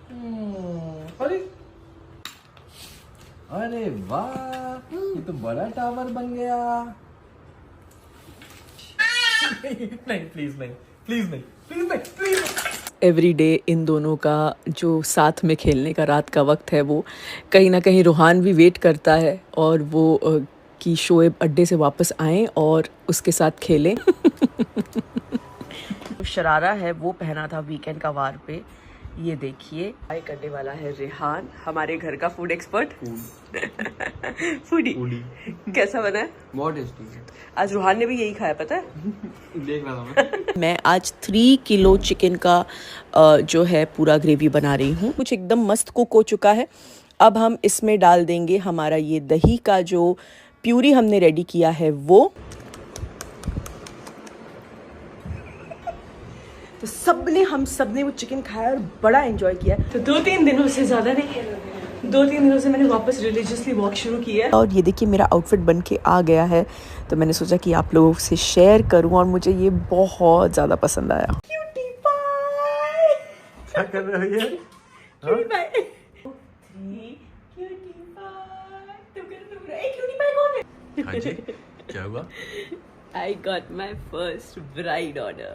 अरे अरे वाह, ये तो बड़ा टावर बन गया। नहीं प्लीज नहीं, प्लीज नहीं, प्लीज नहीं, प्लीज। एवरी डे इन दोनों का जो साथ में खेलने का रात का वक्त है वो कहीं ना कहीं रूहान भी वेट करता है और वो कि शोएब अड्डे से वापस आएं और उसके साथ खेलें। शरारा है वो पहना था वीकेंड का वार पे। ये देखिए ट्राई करने वाला है रेहान, हमारे घर का फूड एक्सपर्ट। फूडी कैसा बना है? बहुत टेस्टी है। आज रूहान ने भी यही खाया, पता है? देख रहा था मैं आज 3 किलो चिकन का जो है पूरा ग्रेवी बना रही हूँ। कुछ एकदम मस्त कुक हो चुका है। अब हम इसमें डाल देंगे हमारा ये दही का जो प्यूरी हमने रेडी किया है वो। तो हम सब ने वो चिकन खाया और बड़ा एंजॉय किया। तो 2-3 दिनों से ज़्यादा नहीं, 2-3 दिनों से मैंने वापस रिलीजियसली वॉक शुरू किया है। और ये देखिए मेरा आउटफिट बन के आ गया है, तो मैंने सोचा कि आप लोगों से शेयर करूं और मुझे ये बहुत ज़्यादा पसंद आया। क्यूटी पाई, क्या कर रहे हो ये? Cutie pie, cutie pie, cutie pie कौन है? हाँ जी, क्या हुआ? I got my first bride order.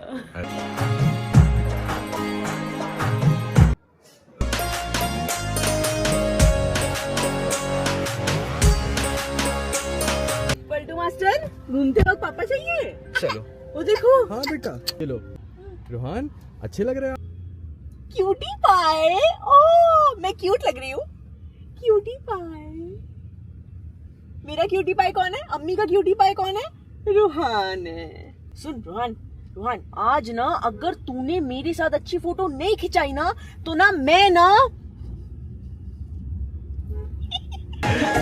Paltu master, घूमते वक्त पापा चाहिए। चलो। वो देखो। हाँ बेटा, चलो। रोहन अच्छे लग रहे हो। क्यूटी पाई, ओह मैं क्यूट लग रही हूँ। क्यूटी पाई, मेरा क्यूटी पाई कौन है? अम्मी का क्यूटी पाई कौन है? रूहान है। सुन रूहान, आज ना अगर तूने मेरे साथ अच्छी फोटो नहीं खिंचाई ना तो ना मैं ना।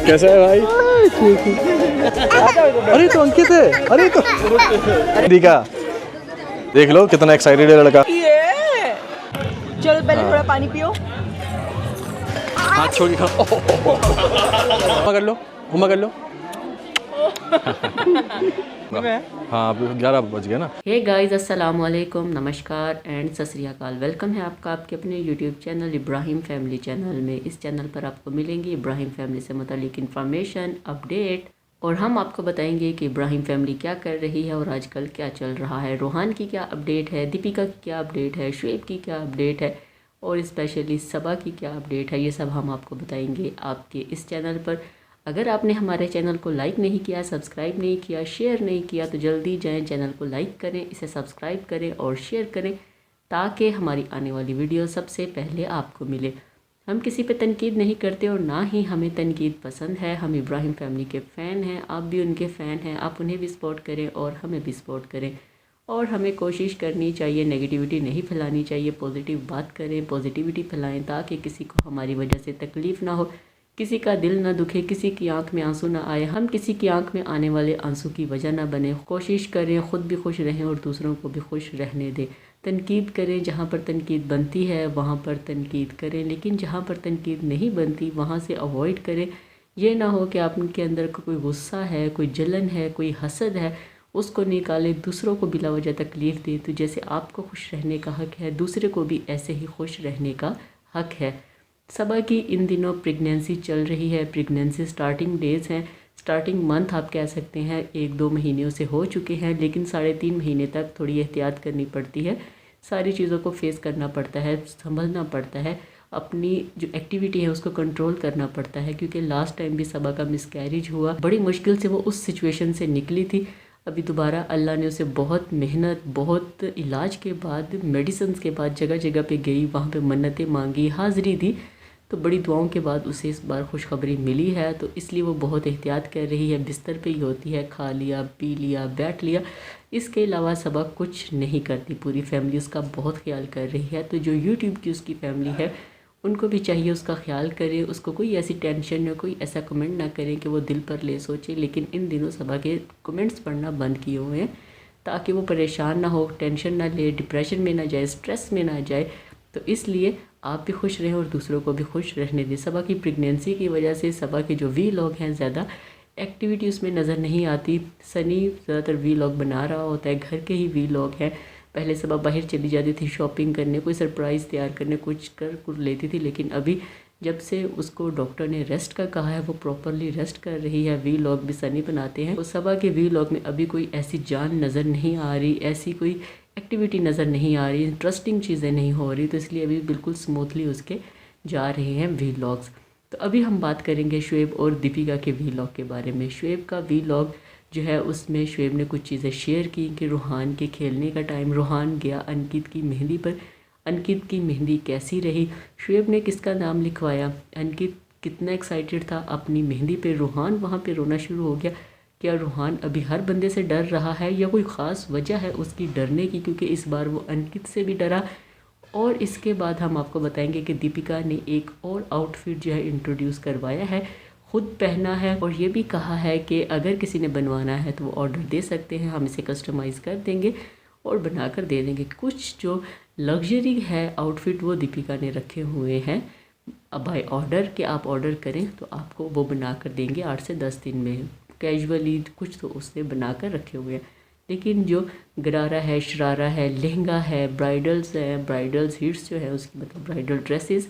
कैसा है भाई? अरे तो अंकित है, अरे तो दीका देख लो कितना एक्साइटेड है लड़का। ये चलो पहले थोड़ा पानी पियो। हाथ छोड़ के खाओ। हुमा कर लो। हाँ अब 11 बज गया ना। हे गाइस, अस्सलाम वालेकुम, नमस्कार एंड सत श्री अकाल। वेलकम है आपका आपके अपने YouTube channel Ibrahim family channel में। इस चैनल पर आपको मिलेंगी इब्राहिम फैमिली से मुतालिक इन्फॉर्मेशन, अपडेट, और हम आपको बताएंगे कि इब्राहिम फैमिली क्या कर रही है और आजकल क्या चल रहा है। रोहान की क्या अपडेट है, दीपिका की क्या अपडेट है, शुएब की क्या अपडेट है और स्पेशली सबा की क्या अपडेट है, ये सब हम आपको बताएंगे आपके इस चैनल पर। अगर आपने हमारे चैनल को लाइक नहीं किया, सब्सक्राइब नहीं किया, शेयर नहीं किया तो जल्दी जाएं, चैनल को लाइक करें, इसे सब्सक्राइब करें और शेयर करें ताकि हमारी आने वाली वीडियो सबसे पहले आपको मिले। हम किसी पे तनकीद नहीं करते और ना ही हमें तनकीद पसंद है। हम इब्राहिम फैमिली के फ़ैन हैं, आप भी उनके फ़ैन हैं। आप उन्हें भी सपोर्ट करें और हमें भी सपोर्ट करें। और हमें कोशिश करनी चाहिए, नेगेटिविटी नहीं फैलानी चाहिए, पॉजिटिव बात करें, पॉजिटिविटी फैलाएं ताकि किसी को हमारी वजह से तकलीफ़ ना हो, किसी का दिल ना दुखे, किसी की आंख में आंसू ना आए। हम किसी की आंख में आने वाले आंसू की वजह ना बने। कोशिश करें ख़ुद भी खुश रहें और दूसरों को भी खुश रहने दें। तनकीद करें, जहाँ पर तनकीद बनती है वहाँ पर तनकीद करें, लेकिन जहाँ पर तनकीद नहीं बनती वहाँ से अवॉइड करें। ये ना हो कि आपके अंदर कोई गुस्सा है, कोई जलन है, कोई हसद है, उसको निकालें, दूसरों को बिला वजह तकलीफ़ दें। तो जैसे आपको खुश रहने का हक़ है, दूसरे को भी ऐसे ही खुश रहने का हक़ है। सबा की इन दिनों प्रेगनेंसी चल रही है, प्रेगनेंसी स्टार्टिंग डेज़ हैं, स्टार्टिंग मंथ आप कह सकते हैं। 1-2 महीनों से हो चुके हैं, लेकिन 3.5 महीने तक थोड़ी एहतियात करनी पड़ती है। सारी चीज़ों को फेस करना पड़ता है, संभलना पड़ता है, अपनी जो एक्टिविटी है उसको कंट्रोल करना पड़ता है। क्योंकि लास्ट टाइम भी सबा का मिसकैरेज हुआ, बड़ी मुश्किल से वो उस सिचुएशन से निकली थी। अभी दोबारा अल्लाह ने उसे बहुत मेहनत, बहुत इलाज के बाद, मेडिसिन के बाद जगह जगह पे गई, वहाँ पे मन्नतें मांगी, हाज़री दी, तो बड़ी दुआओं के बाद उसे इस बार खुशखबरी मिली है। तो इसलिए वो बहुत एहतियात कर रही है, बिस्तर पे ही होती है, खा लिया, पी लिया, बैठ लिया, इसके अलावा सबा कुछ नहीं करती। पूरी फैमिली उसका बहुत ख्याल कर रही है। तो जो यूट्यूब की उसकी फैमिली है उनको भी चाहिए उसका ख्याल करें, उसको कोई ऐसी टेंशन या कोई ऐसा कमेंट ना करें कि वो दिल पर ले सोचे। लेकिन इन दिनों सबा के कमेंट्स पढ़ना बंद किए हुए हैं ताकि वो परेशान ना हो, टेंशन ना ले, डिप्रेशन में ना जाए, स्ट्रेस में ना जाए। तो इसलिए आप भी खुश रहें और दूसरों को भी खुश रहने दें। सबा की प्रेगनेंसी की वजह से सबा के जो वीलॉग हैं ज़्यादा एक्टिविटी उसमें नज़र नहीं आती। सनी ज़्यादातर वीलॉग बना रहा होता है, घर के ही वीलॉग हैं, पहले सुबह बाहर चली जाती थी शॉपिंग करने, कोई सरप्राइज़ तैयार करने, कुछ कर लेती थी। लेकिन अभी जब से उसको डॉक्टर ने रेस्ट का कहा है वो प्रॉपरली रेस्ट कर रही है। वीलॉग भी सनी बनाते हैं, तो सबा के वीलॉग में अभी कोई ऐसी जान नज़र नहीं आ रही, ऐसी कोई एक्टिविटी नज़र नहीं आ रही, इंटरेस्टिंग चीज़ें नहीं हो रही। तो इसलिए अभी बिल्कुल स्मूथली उसके जा रहे हैं वीलॉग्स। तो अभी हम बात करेंगे शुएब और दीपिका के वीलॉग के बारे में। शुएब का वीलॉग जो है उसमें शुएब ने कुछ चीज़ें शेयर की कि रूहान के खेलने का टाइम, रूहान गया अंकित की मेहंदी पर, अंकित की मेहंदी कैसी रही, शुएब ने किसका नाम लिखवाया, अंकित कितना एक्साइटेड था अपनी मेहंदी पे, रूहान वहाँ पे रोना शुरू हो गया। क्या रूहान अभी हर बंदे से डर रहा है या कोई ख़ास वजह है उसकी डरने की, क्योंकि इस बार वो अंकित से भी डरा। और इसके बाद हम आपको बताएंगे कि दीपिका ने एक और आउटफिट जो है इंट्रोड्यूस करवाया है, खुद पहना है, और ये भी कहा है कि अगर किसी ने बनवाना है तो वो ऑर्डर दे सकते हैं, हम इसे कस्टमाइज़ कर देंगे और बना कर दे देंगे। कुछ जो लग्जरी है आउटफिट वो दीपिका ने रखे हुए हैं बाय ऑर्डर, कि आप ऑर्डर करें तो आपको वो बना कर देंगे 8 से 10 दिन में। कैजुअली कुछ तो उसने बना कर रखे हुए हैं, लेकिन जो गरारा है, शरारा है, लहंगा है, ब्राइडल्स है, ब्राइडल्स हिट्स जो है उसकी मतलब ब्राइडल ड्रेसेस,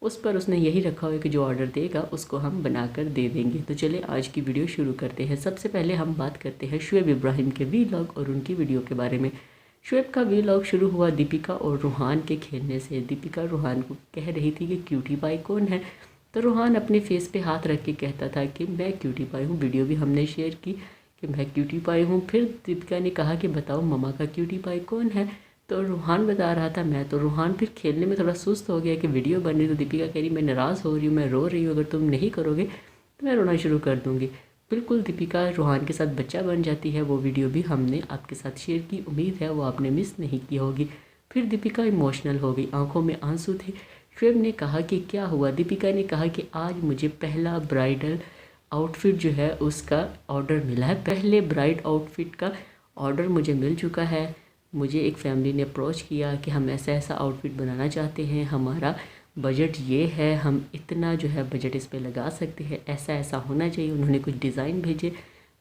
उस पर उसने यही रखा हुआ है कि जो ऑर्डर देगा उसको हम बना कर दे देंगे। तो चलिए आज की वीडियो शुरू करते हैं। सबसे पहले हम बात करते हैं शुएब इब्राहिम के वीलॉग और उनकी वीडियो के बारे में। शुएब का वीलॉग शुरू हुआ दीपिका और रूहान के खेलने से। दीपिका रूहान को कह रही थी कि क्यूटी पाई कौन है, तो रूहान अपने फेस पे हाथ रख के कहता था कि मैं क्यूटी पाई हूँ। वीडियो भी हमने शेयर की कि मैं क्यूटी पाई हूँ। फिर दीपिका ने कहा कि बताओ ममा का क्यूटी पाई कौन है, तो रूहान बता रहा था मैं। तो रूहान फिर खेलने में थोड़ा सुस्त हो गया कि वीडियो बन रही, तो दीपिका कह रही मैं नाराज़ हो रही हूँ, मैं रो रही हूँ, अगर तुम नहीं करोगे तो मैं रोना शुरू कर दूँगी। बिल्कुल दीपिका रूहान के साथ बच्चा बन जाती है। वो वीडियो भी हमने आपके साथ शेयर की, उम्मीद है वो आपने मिस नहीं की होगी। फिर दीपिका इमोशनल हो गई, आंखों में आंसू थे। शुएब ने कहा कि क्या हुआ, दीपिका ने कहा कि आज मुझे पहला ब्राइडल आउटफिट जो है उसका ऑर्डर मिला है, पहले ब्राइड आउटफिट का ऑर्डर मुझे मिल चुका है। मुझे एक फैमिली ने अप्रोच किया कि हम ऐसा ऐसा आउटफिट बनाना चाहते हैं, हमारा बजट ये है, हम इतना जो है बजट इस पे लगा सकते हैं, ऐसा ऐसा होना चाहिए। उन्होंने कुछ डिज़ाइन भेजे,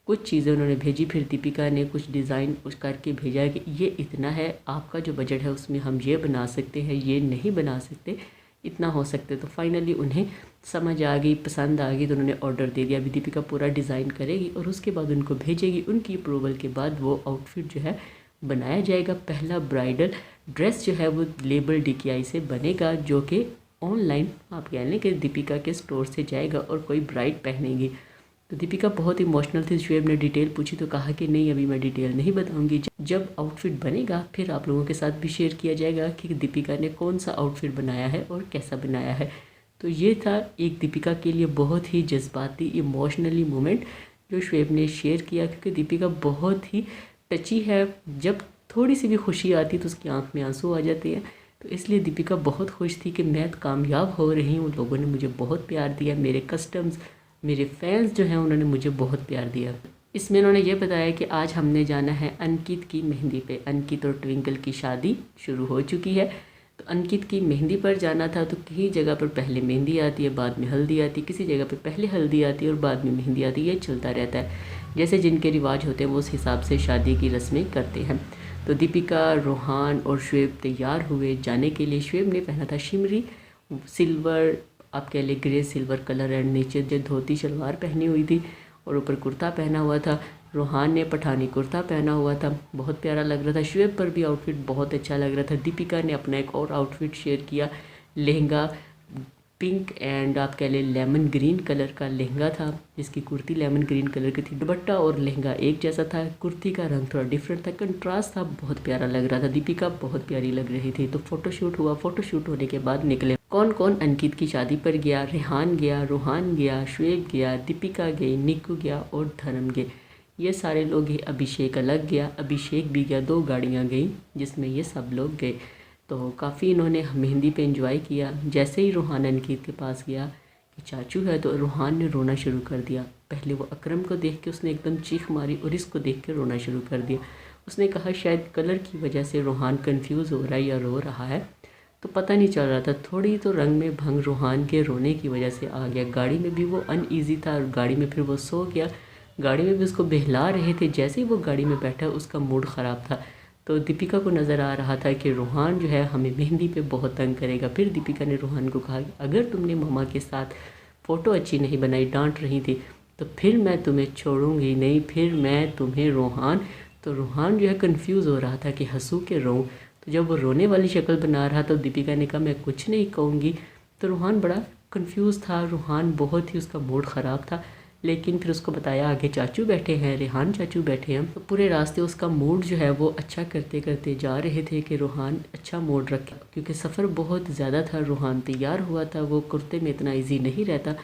कुछ चीज़ें उन्होंने भेजी, फिर दीपिका ने कुछ डिज़ाइन उस करके भेजा कि ये इतना है, आपका जो बजट है उसमें हम ये बना सकते हैं, ये नहीं बना सकते, इतना हो सकते। तो फाइनली उन्हें समझ आ गई, पसंद आ गई, तो उन्होंने ऑर्डर दे दिया। अभी दीपिका पूरा डिज़ाइन करेगी और उसके बाद उनको भेजेगी। उनकी अप्रूवल के बाद वो आउटफिट जो है बनाया जाएगा। पहला ब्राइडल ड्रेस जो है वो लेबल DKI से बनेगा, जो कि ऑनलाइन आप कह लें कि दीपिका के स्टोर से जाएगा और कोई ब्राइड पहनेगी। तो दीपिका बहुत इमोशनल थी। शुएब ने डिटेल पूछी तो कहा कि नहीं अभी मैं डिटेल नहीं बताऊंगी, जब आउटफिट बनेगा फिर आप लोगों के साथ भी शेयर किया जाएगा कि दीपिका ने कौन सा आउटफिट बनाया है और कैसा बनाया है। तो ये था एक दीपिका के लिए बहुत ही जज्बाती इमोशनली मोमेंट जो शुएब ने शेयर किया, क्योंकि दीपिका बहुत ही टची है। जब थोड़ी सी भी खुशी आती तो उसकी आंख में आंसू आ जाते हैं। तो इसलिए दीपिका बहुत खुश थी कि मैं कामयाब हो रही हूँ, लोगों ने मुझे बहुत प्यार दिया, मेरे कस्टम्स, मेरे फैंस जो हैं उन्होंने मुझे बहुत प्यार दिया। इसमें उन्होंने ये बताया कि आज हमने जाना है अंकित की मेहंदी पे। अंकित और ट्विंकल की शादी शुरू हो चुकी है, तो अंकित की मेहंदी पर जाना था। तो कई जगह पर पहले मेहंदी आती है, बाद में हल्दी आती है, किसी जगह पर पहले हल्दी आती है और बाद में मेहंदी आती है, ये चलता रहता है। जैसे जिनके रिवाज होते हैं वो उस हिसाब से शादी की रस्में करते हैं। तो दीपिका, रूहान और शुएब तैयार हुए जाने के लिए। शुएब ने पहना था शिमरी सिल्वर, आप कह लें ग्रे सिल्वर कलर, एंड नीचे जो धोती शलवार पहनी हुई थी और ऊपर कुर्ता पहना हुआ था। रूहान ने पठानी कुर्ता पहना हुआ था, बहुत प्यारा लग रहा था। शुएब पर भी आउटफिट बहुत अच्छा लग रहा था। दीपिका ने अपना एक और आउटफिट शेयर किया, लहंगा पिंक एंड आप कह लें लेमन ग्रीन कलर का लहंगा था, जिसकी कुर्ती लेमन ग्रीन कलर की थी। दुपट्टा और लहंगा एक जैसा था, कुर्ती का रंग थोड़ा डिफरेंट था, कंट्रास्ट था, बहुत प्यारा लग रहा था। दीपिका बहुत प्यारी लग रही थी। तो फोटोशूट हुआ, फोटोशूट होने के बाद निकले कौन कौन अंकित की शादी पर गया। रेहान गया, रूहान गया, शुएब गया, दीपिका गई, निक्कू गया और धर्म गए। ये सारे लोग ही, अभिषेक अलग गया, अभिषेक भी गया, 2 गाड़ियाँ गई जिसमें ये सब लोग गए। तो काफ़ी इन्होंने मेहंदी पे एंजॉय किया। जैसे ही रूहान अंकित के पास गया कि चाचू है, तो रूहान ने रोना शुरू कर दिया। पहले वो अकरम को देख के उसने एकदम चीख मारी और इसको देख के रोना शुरू कर दिया। उसने कहा शायद कलर की वजह से रूहान कंफ्यूज हो रहा है या रो रहा है, तो पता नहीं चल रहा था। थोड़ी तो रंग में भंग रूहान के रोने की वजह से आ गया। गाड़ी में भी वो अनईजी था और गाड़ी में फिर वो सो गया। गाड़ी में भी उसको बहला रहे थे। जैसे ही वो गाड़ी में बैठा उसका मूड ख़राब था। तो दीपिका को नज़र आ रहा था कि रूहान जो है हमें मेहंदी पे बहुत तंग करेगा। फिर दीपिका ने रूहान को कहा कि अगर तुमने मम्मा के साथ फ़ोटो अच्छी नहीं बनाई, डांट रही थी, तो फिर मैं तुम्हें छोड़ूंगी नहीं, फिर मैं तुम्हें रूहान। तो रूहान जो है कंफ्यूज हो रहा था कि हंसू के रोऊं। तो जब वो रोने वाली शक्ल बना रहा तो दीपिका ने कहा मैं कुछ नहीं कहूँगी। तो रूहान बड़ा कंफ्यूज था, रूहान बहुत ही उसका मूड ख़राब था। लेकिन फिर उसको बताया आगे चाचू बैठे हैं, रेहान चाचू बैठे हैं। तो पूरे रास्ते उसका मूड जो है वो अच्छा करते करते जा रहे थे कि रूहान अच्छा मूड रखे, क्योंकि सफ़र बहुत ज़्यादा था। रूहान तैयार हुआ था, वो कुर्ते में इतना ईजी नहीं रहता।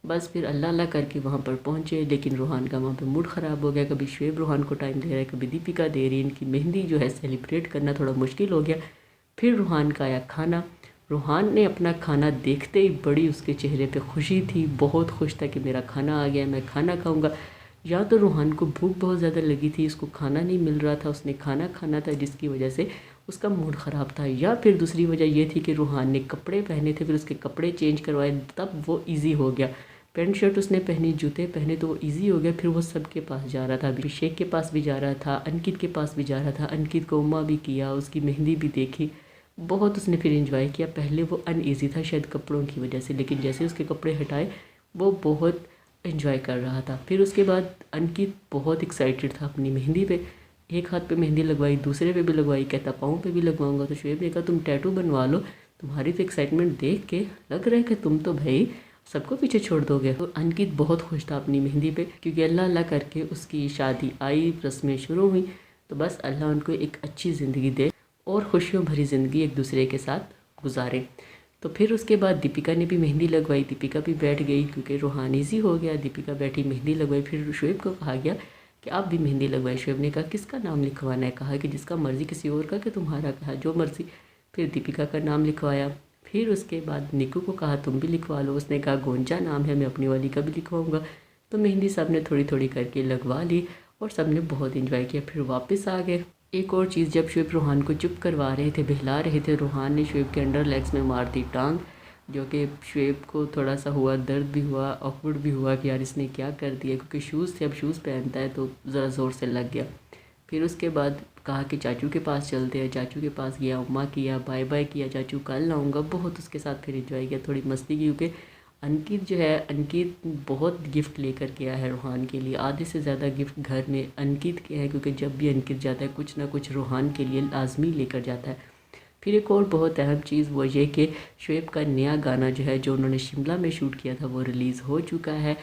बस फिर अल्लाह अल्लाह करके वहाँ पर पहुँचे, लेकिन रूहान का वहाँ पर मूड ख़राब हो गया। कभी शुएब रूहान को टाइम दे रहा है, कभी दीपिका दे रही है। इनकी मेहंदी जो है सेलिब्रेट करना थोड़ा मुश्किल हो गया। फिर रूहान का आया खाना। रूहान ने अपना खाना देखते ही बड़ी उसके चेहरे पे खुशी थी, बहुत खुश था कि मेरा खाना आ गया, मैं खाना खाऊंगा। या तो रूहान को भूख बहुत ज़्यादा लगी थी, इसको खाना नहीं मिल रहा था, उसने खाना खाना था जिसकी वजह से उसका मूड ख़राब था। या फिर दूसरी वजह ये थी कि रूहान ने कपड़े पहने थे, फिर उसके कपड़े चेंज करवाए, तब वो ईजी हो गया। पैंट शर्ट उसने पहनी, जूते पहने, तो वो ईजी हो गया। फिर वो सबके पास जा रहा था, अभिषेक के पास भी जा रहा था, अंकित के पास भी जा रहा था, अंकित को उम्मा भी किया, उसकी मेहंदी भी देखी, बहुत उसने फिर एंजॉय किया। पहले वो अनईज़ी था शायद कपड़ों की वजह से, लेकिन जैसे उसके कपड़े हटाए वो बहुत एंजॉय कर रहा था। फिर उसके बाद अंकित बहुत एक्साइटेड था अपनी मेहंदी पे, एक हाथ पे मेहंदी लगवाई, दूसरे पे भी लगवाई, कहता पाँव पे भी लगवाऊंगा। तो शुएब ने कहा तुम टैटू बनवा लो, तुम्हारी तो एक्साइटमेंट देख के लग रहा है कि तुम तो भाई सबको पीछे छोड़ दोगे। तो अंकित बहुत खुश था अपनी मेहंदी पे, क्योंकि अल्लाह अल्लाह करके उसकी शादी आई, रस्में शुरू हुई। तो बस अल्लाह उनको एक अच्छी ज़िंदगी दे और खुशियों भरी ज़िंदगी एक दूसरे के साथ गुजारें। तो फिर उसके बाद दीपिका ने भी मेहंदी लगवाई, दीपिका भी बैठ गई क्योंकि रूहान ईजी हो गया। दीपिका बैठी, मेहंदी लगवाई। फिर शुएब को कहा गया कि आप भी मेहंदी लगवाई। शुएब ने कहा किसका नाम लिखवाना है? कहा कि जिसका मर्ज़ी, किसी और का कि तुम्हारा? कहा जो मर्ज़ी। फिर दीपिका का नाम लिखवाया। फिर उसके बाद निकू को कहा तुम भी लिखवा लो, उसने कहा गोंजा नाम है, मैं अपनी वाली का भी लिखवाऊँगा। तो मेहंदी सब ने थोड़ी थोड़ी करके लगवा ली और सब ने बहुत इन्जॉय किया। फिर वापस आ गए। एक और चीज़, जब शुएब रूहान को चुप करवा रहे थे, बहला रहे थे, रूहान ने शुएब के अंडर लेग्स में मार दी टांग, जो कि शुएब को थोड़ा सा हुआ, दर्द भी हुआ, ऑकवर्ड भी हुआ कि यार इसने क्या कर दिया, क्योंकि शूज़ थे, अब शूज़ पहनता है तो ज़रा ज़ोर से लग गया। फिर उसके बाद कहा कि चाचू के पास चलते हैं। चाचू के पास गया, उम्मा किया, बाय बाय किया, चाचू कल आऊँगा, बहुत उसके साथ फिर एंजॉय किया, थोड़ी मस्ती की। क्योंकि अंकित जो है, अंकित बहुत गिफ्ट लेकर के आया है रूहान के लिए, आधे से ज़्यादा गिफ्ट घर में अंकित के हैं, क्योंकि जब भी अंकित जाता है कुछ ना कुछ रूहान के लिए लाजमी लेकर जाता है। फिर एक और बहुत अहम चीज़ वो ये कि शुएब का नया गाना जो है, जो उन्होंने शिमला में शूट किया था, वो रिलीज़ हो चुका है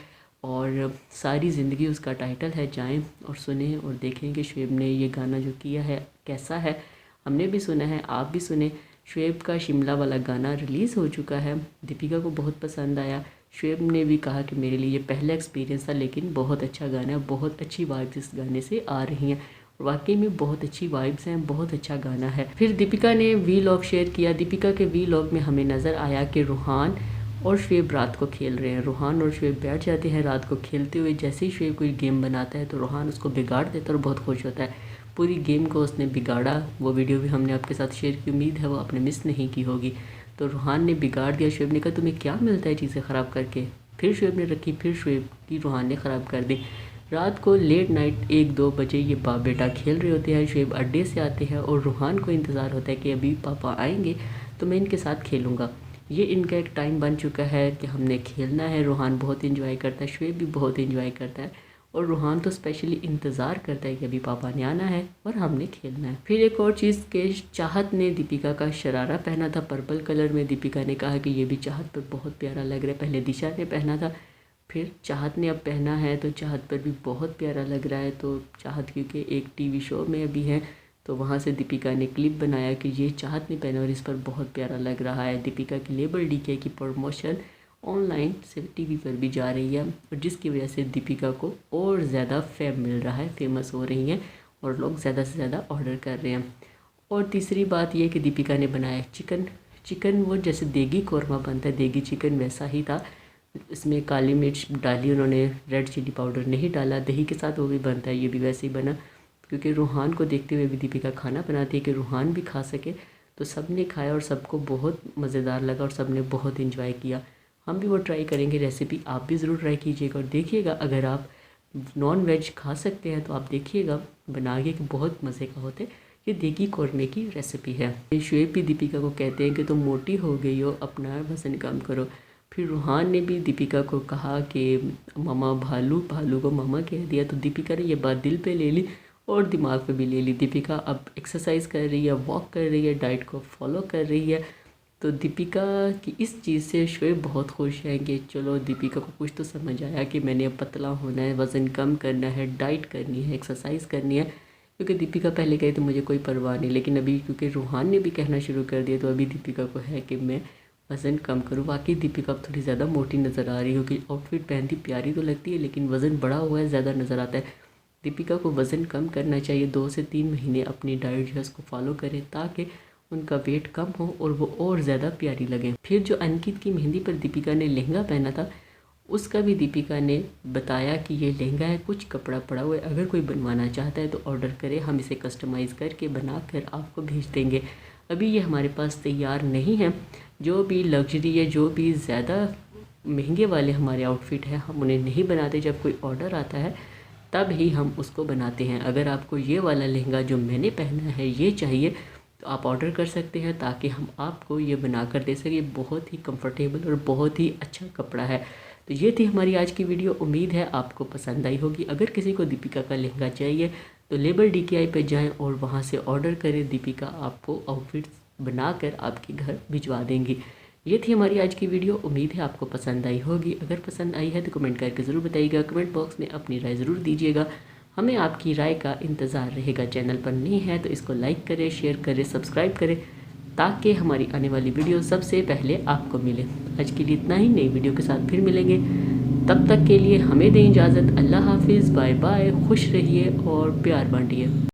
और सारी ज़िंदगी उसका टाइटल है। जाएं और सुने और देखें कि शुएब ने ये गाना जो किया है कैसा है। हमने भी सुना है, आप भी सुने। शुएब का शिमला वाला गाना रिलीज़ हो चुका है, दीपिका को बहुत पसंद आया। शुएब ने भी कहा कि मेरे लिए ये पहला एक्सपीरियंस था, लेकिन बहुत अच्छा गाना है, बहुत अच्छी वाइब्स इस गाने से आ रही हैं। वाकई में बहुत अच्छी वाइब्स हैं, बहुत अच्छा गाना है। फिर दीपिका ने वीलॉग शेयर किया। दीपिका के वीलॉग में हमें नज़र आया कि रूहान और शुएब रात को खेल रहे हैं। रूहान और शुएब बैठ जाते हैं रात को खेलते हुए। जैसे ही शुएब कोई गेम बनाता है तो रूहान उसको बिगाड़ देता है और बहुत खुश होता है। पूरी गेम को उसने बिगाड़ा, वो वीडियो भी हमने आपके साथ शेयर की, उम्मीद है वो आपने मिस नहीं की होगी। तो रूहान ने बिगाड़ दिया। शुएब ने कहा तुम्हें क्या मिलता है चीज़ें ख़राब करके? फिर शुएब ने रखी, फिर शुएब की रूहान ने ख़राब कर दी। रात को लेट नाइट 1-2 बजे ये बाप बेटा खेल रहे होते हैं। शुएब अड्डे से आते हैं और रूहान को इंतज़ार होता है कि अभी पापा आएंगे तो मैं इनके साथ खेलूँगा। ये इनका एक टाइम बन चुका है कि हमने खेलना है। रूहान बहुत इंजॉय करता है, शुएब भी बहुत इंजॉय करता है और रूहान तो स्पेशली इंतज़ार करता है कि अभी पापा ने आना है और हमने खेलना है। फिर एक और चीज़ के चाहत ने दीपिका का शरारा पहना था पर्पल कलर में। दीपिका ने कहा कि ये भी चाहत पर बहुत प्यारा लग रहा है। पहले दिशा ने पहना था, फिर चाहत ने अब पहना है, तो चाहत पर भी बहुत प्यारा लग रहा है। तो चाहत क्योंकि एक टीवी शो में अभी है, तो वहाँ से दीपिका ने क्लिप बनाया कि ये चाहत ने पहना और इस पर बहुत प्यारा लग रहा है। दीपिका की लेबर डीके की प्रमोशन ऑनलाइन से टीवी पर भी जा रही है और जिसकी वजह से दीपिका को और ज़्यादा फेम मिल रहा है, फेमस हो रही हैं और लोग ज़्यादा से ज़्यादा ऑर्डर कर रहे हैं। और तीसरी बात यह कि दीपिका ने बनाया चिकन वो जैसे देगी कौरमा बनता है, देगी चिकन वैसा ही था। इसमें काली मिर्च डाली उन्होंने, रेड चिली पाउडर नहीं डाला। दही के साथ वो भी बनता है, ये भी वैसे ही बना, क्योंकि रूहान को देखते हुए भी दीपिका खाना बनाती है कि रूहान भी खा सके। तो सब ने खाया और सबको बहुत मज़ेदार लगा और सब ने बहुत इंजॉय किया। हम भी वो ट्राई करेंगे रेसिपी, आप भी ज़रूर ट्राई कीजिएगा और देखिएगा। अगर आप नॉन वेज खा सकते हैं तो आप देखिएगा बना के कि बहुत मज़े का होते, ये देगी कौरमे की रेसिपी है। शुएब भी दीपिका को कहते हैं कि तुम मोटी हो गई हो, अपना वज़न कम करो। फिर रूहान ने भी दीपिका को कहा कि मामा भालू को मामा कह दिया, तो दीपिका ने ये बात दिल पे ले ली और दिमाग पे भी ले ली। दीपिका अब एक्सरसाइज कर रही है, वॉक कर रही है, डाइट को फॉलो कर रही है। तो दीपिका की इस चीज़ से शुएब बहुत खुश हैं कि चलो दीपिका को कुछ तो समझ आया कि मैंने अब पतला होना है, वज़न कम करना है, डाइट करनी है, एक्सरसाइज करनी है। क्योंकि दीपिका पहले कही तो मुझे कोई परवाह नहीं, लेकिन अभी क्योंकि रूहान ने भी कहना शुरू कर दिया तो अभी दीपिका को है कि मैं वज़न कम करूँ। वाकई दीपिका अब थोड़ी ज़्यादा मोटी नज़र आ रही है, क्योंकि आउटफिट पहनती प्यारी तो लगती है लेकिन वज़न बड़ा हुआ है, ज़्यादा नज़र आता है। दीपिका को वज़न कम करना चाहिए, 2 से 3 महीने अपनी डाइट जो है उसको फॉलो करें ताकि उनका वेट कम हो और वो और ज़्यादा प्यारी लगे। फिर जो अंकित की मेहंदी पर दीपिका ने लहंगा पहना था, उसका भी दीपिका ने बताया कि ये लहंगा है, कुछ कपड़ा पड़ा हुआ है, अगर कोई बनवाना चाहता है तो ऑर्डर करे, हम इसे कस्टमाइज़ करके बना कर आपको भेज देंगे। अभी ये हमारे पास तैयार नहीं है। जो भी लग्जरी है, जो भी ज़्यादा महंगे वाले हमारे आउटफिट हैं, हम उन्हें नहीं बनाते। जब कोई ऑर्डर आता है तब ही हम उसको बनाते हैं। अगर आपको ये वाला लहंगा जो मैंने पहना है ये चाहिए तो आप ऑर्डर कर सकते हैं ताकि हम आपको ये बना कर दे सकें। बहुत ही कंफर्टेबल और बहुत ही अच्छा कपड़ा है। तो ये थी हमारी आज की वीडियो, उम्मीद है आपको पसंद आई होगी। अगर किसी को दीपिका का लहंगा चाहिए तो लेबर DKI पे जाएं और वहां से ऑर्डर करें। दीपिका आपको आउटफिट्स बनाकर आपके घर भिजवा देंगी। ये थी हमारी आज की वीडियो, उम्मीद है आपको पसंद आई होगी। अगर पसंद आई है तो कमेंट करके ज़रूर बताइएगा, कमेंट बॉक्स में अपनी राय ज़रूर दीजिएगा। हमें आपकी राय का इंतज़ार रहेगा। चैनल पर नहीं है तो इसको लाइक करें, शेयर करें, सब्सक्राइब करें ताकि हमारी आने वाली वीडियो सबसे पहले आपको मिले। आज के लिए इतना ही, नई वीडियो के साथ फिर मिलेंगे। तब तक के लिए हमें दें इजाज़त। अल्लाह हाफिज़, बाय बाय, खुश रहिए और प्यार बांटिए।